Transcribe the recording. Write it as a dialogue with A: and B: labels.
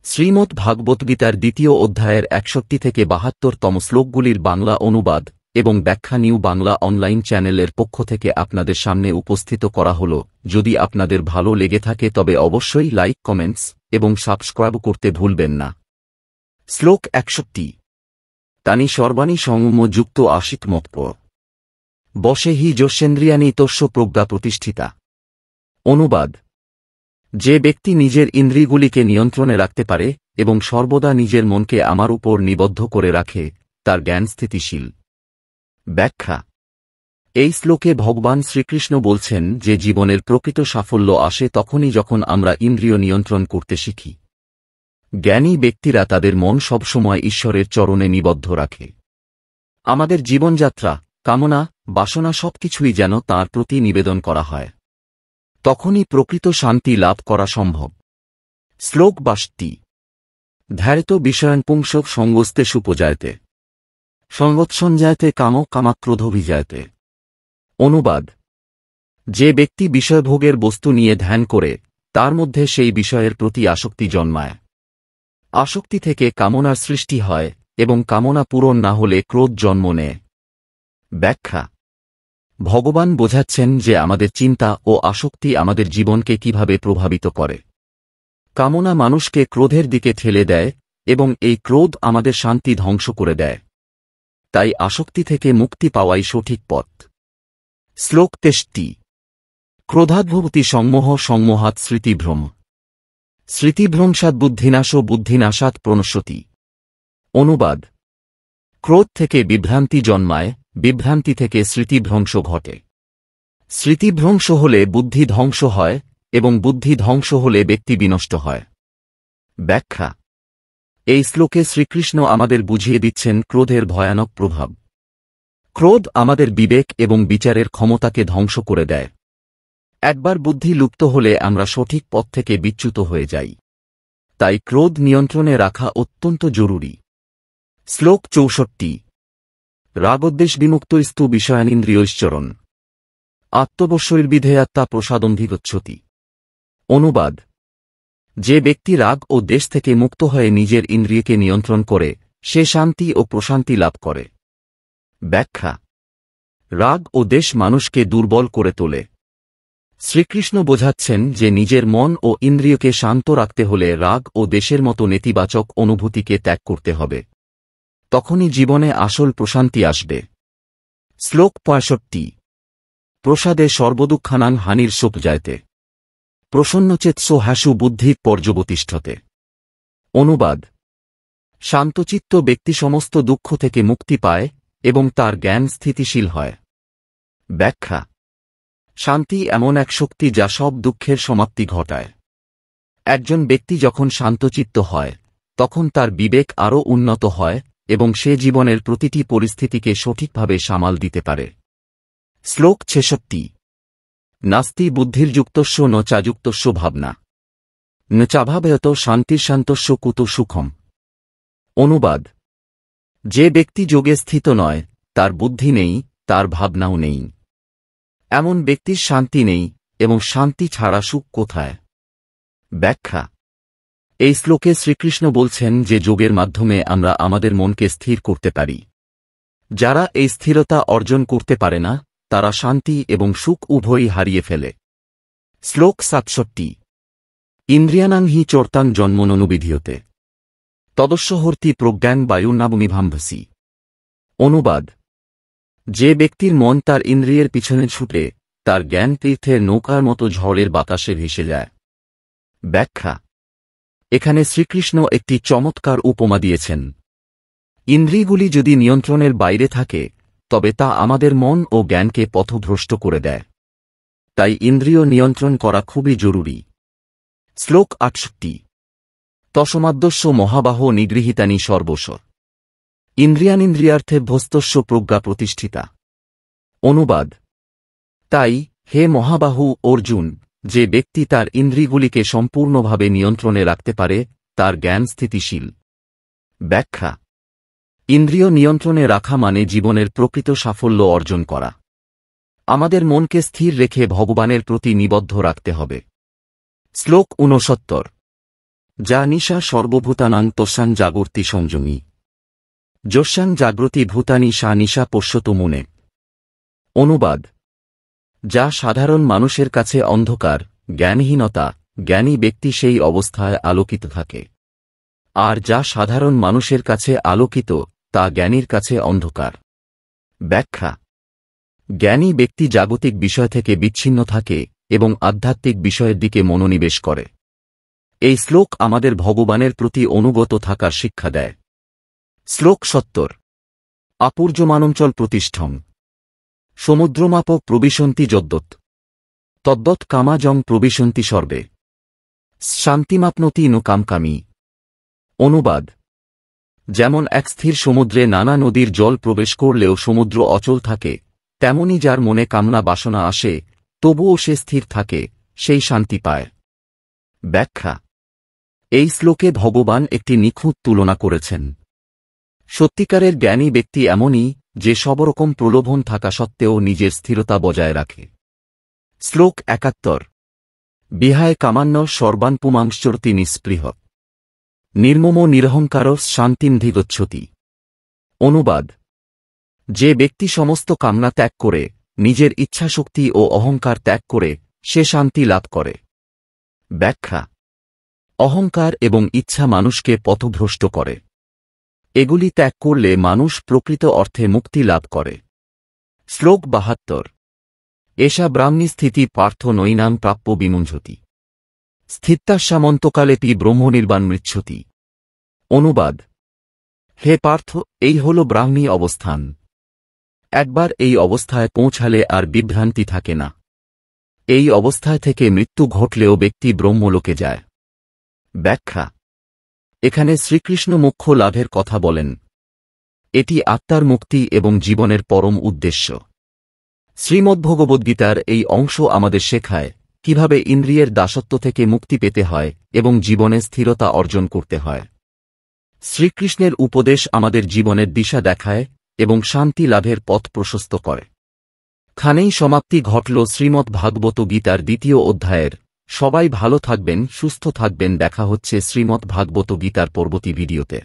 A: শ্রীমদ্ ভাগবদ্গীতার দ্বিতীয় অধ্যায়ের ৬১ থেকে ৭২তম শ্লোকগুলির বাংলা অনুবাদ এবং ব্যাখ্যা নিউ বাংলা অনলাইন চ্যানেলের পক্ষ থেকে আপনাদের সামনে উপস্থিত করা হল। যদি আপনাদের ভালো লেগে থাকে তবে অবশ্যই লাইক, কমেন্টস এবং সাবস্ক্রাইব করতে ভুলবেন না। শ্লোক ৬১। তানি সর্বাণি সংযুক্ত আশিত মৎপ বশে হি যস্যেন্দ্রিয়াণি তস্য প্রজ্ঞা প্রতিষ্ঠিতা। অনুবাদ: যে ব্যক্তি নিজের ইন্দ্রিয়গুলিকে নিয়ন্ত্রণে রাখতে পারে এবং সর্বদা নিজের মনকে আমার উপর নিবদ্ধ করে রাখে, তার জ্ঞান স্থিতিশীল। ব্যাখ্যা: এই শ্লোকে ভগবান শ্রীকৃষ্ণ বলছেন যে জীবনের প্রকৃত সাফল্য আসে তখনই যখন আমরা ইন্দ্রিয় নিয়ন্ত্রণ করতে শিখি। জ্ঞানী ব্যক্তিরা তাদের মন সবসময় ঈশ্বরের চরণে নিবদ্ধ রাখে। আমাদের জীবনযাত্রা, কামনা, বাসনা সবকিছুই যেন তাঁর প্রতি নিবেদন করা হয়। তখনই প্রকৃত শান্তি লাভ করা সম্ভব। শ্লোক ৬২। ধ্যায়তো বিষয়ান পুংসক সঙ্গস্তে সুপজায়তে সঙ্গৎসঞ্জায়তে কাম কামাক্রোধভিজায়তে। অনুবাদ: যে ব্যক্তি বিষয়ভোগের বস্তু নিয়ে ধ্যান করে তার মধ্যে সেই বিষয়ের প্রতি আসক্তি জন্মায়। আসক্তি থেকে কামনার সৃষ্টি হয় এবং কামনা পূরণ না হলে ক্রোধ জন্ম নেয়। ব্যাখ্যা: ভগবান বোঝাচ্ছেন যে আমাদের চিন্তা ও আসক্তি আমাদের জীবনকে কিভাবে প্রভাবিত করে। কামনা মানুষকে ক্রোধের দিকে ঠেলে দেয় এবং এই ক্রোধ আমাদের শান্তি ধ্বংস করে দেয়। তাই আসক্তি থেকে মুক্তি পাওয়াই সঠিক পথ। শ্লোক ৬৩। ক্রোধাদ্ভবতি সংমোহ সংমোহাৎ স্মৃতিভ্রম স্মৃতিভ্রংসাৎ বুদ্ধিনাশো বুদ্ধিনাশাৎ প্রণশ্যতি। অনুবাদ: ক্রোধ থেকে বিভ্রান্তি জন্মায়, বিভ্রান্তি থেকে স্মৃতিভ্রংশ ঘটে। স্মৃতিভ্রংশ হলে বুদ্ধি ধ্বংস হয় এবং বুদ্ধি ধ্বংস হলে ব্যক্তি বিনষ্ট হয়। ব্যাখ্যা: এই শ্লোকে শ্রীকৃষ্ণ আমাদের বুঝিয়ে দিচ্ছেন ক্রোধের ভয়ানক প্রভাব। ক্রোধ আমাদের বিবেক এবং বিচারের ক্ষমতাকে ধ্বংস করে দেয়। একবার বুদ্ধি লুপ্ত হলে আমরা সঠিক পথ থেকে বিচ্যুত হয়ে যাই। তাই ক্রোধ নিয়ন্ত্রণে রাখা অত্যন্ত জরুরি। শ্লোক ৬৪। রাগোদ্দেশ বিমুক্তস্তু বিষয়ানিন্দ্রিয়ৈশ্চরণ আত্মবশ্যৈর্বিধেয়াত্মা প্রসাদন্ধিগচ্ছতি। অনুবাদ: যে ব্যক্তি রাগ ও দেশ থেকে মুক্ত হয়ে নিজের ইন্দ্রিয়কে নিয়ন্ত্রণ করে সে শান্তি ও প্রশান্তি লাভ করে। ব্যাখ্যা: রাগ ও দেশ মানুষকে দুর্বল করে তোলে। শ্রীকৃষ্ণ বোঝাচ্ছেন যে নিজের মন ও ইন্দ্রিয়কে শান্ত রাখতে হলে রাগ ও দেশের মতো নেতিবাচক অনুভূতিকে ত্যাগ করতে হবে। তখনই জীবনে আসল প্রশান্তি আসবে। শ্লোক ৬৫। প্রসাদে সর্বদুঃখানাং হানির সোপজায়তে প্রসন্নচেতসো হ্যাসু বুদ্ধি পর্যবতিষ্ঠতে। অনুবাদ: শান্তচিত্ত ব্যক্তি সমস্ত দুঃখ থেকে মুক্তি পায় এবং তার জ্ঞান স্থিতিশীল হয়। ব্যাখ্যা: শান্তি এমন এক শক্তি যা সব দুঃখের সমাপ্তি ঘটায়। একজন ব্যক্তি যখন শান্তচিত্ত হয় তখন তার বিবেক আরও উন্নত হয় এবং সে জীবনের প্রতিটি পরিস্থিতিকে সঠিকভাবে সামাল দিতে পারে। শ্লোক ৬৬। নাস্তি বুদ্ধির্যুক্তস্য ন চাযুক্তস্য ভাবনা ন চাভাবয়ত শান্তির্শান্তস্য কুত সুখম। অনুবাদ: যে ব্যক্তি যোগে স্থিত নয় তার বুদ্ধি নেই, তার ভাবনাও নেই। এমন ব্যক্তির শান্তি নেই এবং শান্তি ছাড়া সুখ কোথায়। ব্যাখ্যা: এই শ্লোকে শ্রীকৃষ্ণ বলছেন যে যোগের মাধ্যমে আমরা আমাদের মনকে স্থির করতে পারি। যারা এই স্থিরতা অর্জন করতে পারে না তারা শান্তি এবং সুখ উভয়ই হারিয়ে ফেলে। শ্লোক ৬৭। ইন্দ্রিয়াণাং হি চোর্তাং জন্মননুবিধীয়তে তদস্যহর্তি প্রজ্ঞান বায়ুর্নাবমিভাম্ভসি। অনুবাদ: যে ব্যক্তির মন তার ইন্দ্রিয়ের পিছনে ছুটে তার জ্ঞান তীর্থের নৌকার মতো ঝড়ের বাতাসে ভেসে যায়। ব্যাখ্যা: এখানে শ্রীকৃষ্ণ একটি চমৎকার উপমা দিয়েছেন। ইন্দ্রিয়গুলি যদি নিয়ন্ত্রণের বাইরে থাকে তবে তা আমাদের মন ও জ্ঞানকে পথভ্রষ্ট করে দেয়। তাই ইন্দ্রিয় নিয়ন্ত্রণ করা খুবই জরুরি। শ্লোক ৬৮। তসমাদ্যস্য মহাবাহ নিগৃহীতানি সর্বস্ব ইন্দ্রিয়ানিন্দ্রিয়ার্থেভ্যস্তস্য প্রজ্ঞা প্রতিষ্ঠিতা। অনুবাদ: তাই হে মহাবাহু অর্জুন, যে ব্যক্তি তার ইন্দ্রিয়গুলিকে সম্পূর্ণভাবে নিয়ন্ত্রণে রাখতে পারে তার জ্ঞান স্থিতিশীল। ব্যাখ্যা: ইন্দ্রিয় নিয়ন্ত্রণে রাখা মানে জীবনের প্রকৃত সাফল্য অর্জন করা। আমাদের মনকে স্থির রেখে ভগবানের প্রতি নিবদ্ধ রাখতে হবে। শ্লোক ৬৯। যা নিশা সর্বভূতানাং তস্যাং জাগর্তি সংযমী যস্যাং জাগ্রতি ভূতানি সা নিশা পশ্যতু মুনে। অনুবাদ: যা সাধারণ মানুষের কাছে অন্ধকার, জ্ঞানহীনতা, জ্ঞানী ব্যক্তি সেই অবস্থায় আলোকিত থাকে। আর যা সাধারণ মানুষের কাছে আলোকিত, তা জ্ঞানীর কাছে অন্ধকার। ব্যাখ্যা: জ্ঞানী ব্যক্তি জাগতিক বিষয় থেকে বিচ্ছিন্ন থাকে এবং আধ্যাত্মিক বিষয়ের দিকে মনোনিবেশ করে। এই শ্লোক আমাদের ভগবানের প্রতি অনুগত থাকার শিক্ষা দেয়। শ্লোক 70। আপূর্যমানঞ্চল প্রতিষ্ঠং সমুদ্রমাপ প্রবিশন্তি যদ্যৎ তদ্যৎ কামাজং প্রবিশন্তি সর্বে শান্তিমাপ্নতি ন কামকামী। অনুবাদ: যেমন এক স্থির সমুদ্রে নানা নদীর জল প্রবেশ করলেও সমুদ্র অচল থাকে, তেমনি যার মনে কামনা বাসনা আসে তবুও সে স্থির থাকে, সেই শান্তি পায়। ব্যাখ্যা: এই শ্লোকে ভগবান একটি নিখুঁত তুলনা করেছেন। সত্যিকারের জ্ঞানী ব্যক্তি এমনই, যে সবরকম প্রলোভন থাকা সত্ত্বেও নিজের স্থিরতা বজায় রাখে। শ্লোক 71। বিহায় কামান্য সর্বান পুমাংশ্চরতি নিঃস্পৃহ নির্মমো নিরহংকার শান্তিমধিগচ্ছতি। অনুবাদ: যে ব্যক্তি সমস্ত কামনা ত্যাগ করে, নিজের ইচ্ছাশক্তি ও অহংকার ত্যাগ করে, সে শান্তি লাভ করে। ব্যাখ্যা: অহংকার এবং ইচ্ছা মানুষকে পথভ্রষ্ট করে। এগুলি ত্যাগ করলে মানুষ প্রকৃত অর্থে মুক্তি লাভ করে। শ্লোক 72। এষা ব্রাহ্মী স্থিতি পার্থ নৈনাং প্রাপ্য বিমুঞ্ঝতি স্থিত্যাস্যামন্তকালেপি ব্রহ্মনির্বাণ মৃচ্ছতি। অনুবাদ: হে পার্থ, এই হল ব্রাহ্মী অবস্থান। একবার এই অবস্থায় পৌঁছালে আর বিভ্রান্তি থাকে না। এই অবস্থায় থেকে মৃত্যু ঘটলেও ব্যক্তি ব্রহ্মলোকে যায়। ব্যাখ্যা: এখানে শ্রীকৃষ্ণ মোক্ষ লাভের কথা বলেন। এটি আত্মার মুক্তি এবং জীবনের পরম উদ্দেশ্য। শ্রীমদ্ভগবদ্গীতার এই অংশ আমাদের শেখায় কিভাবে ইন্দ্রিয়ের দাসত্ব থেকে মুক্তি পেতে হয় এবং জীবনে স্থিরতা অর্জন করতে হয়। শ্রীকৃষ্ণের উপদেশ আমাদের জীবনের দিশা দেখায় এবং শান্তি লাভের পথ প্রশস্ত করে। খানেই সমাপ্তি ঘটল শ্রীমদ্ ভাগবত গীতার 2য় অধ্যায়ের। সবাই ভালো থাকবেন, সুস্থ থাকবেন। দেখা হচ্ছে শ্রীমদ্ ভাগবত গীতার পরবর্তী ভিডিওতে।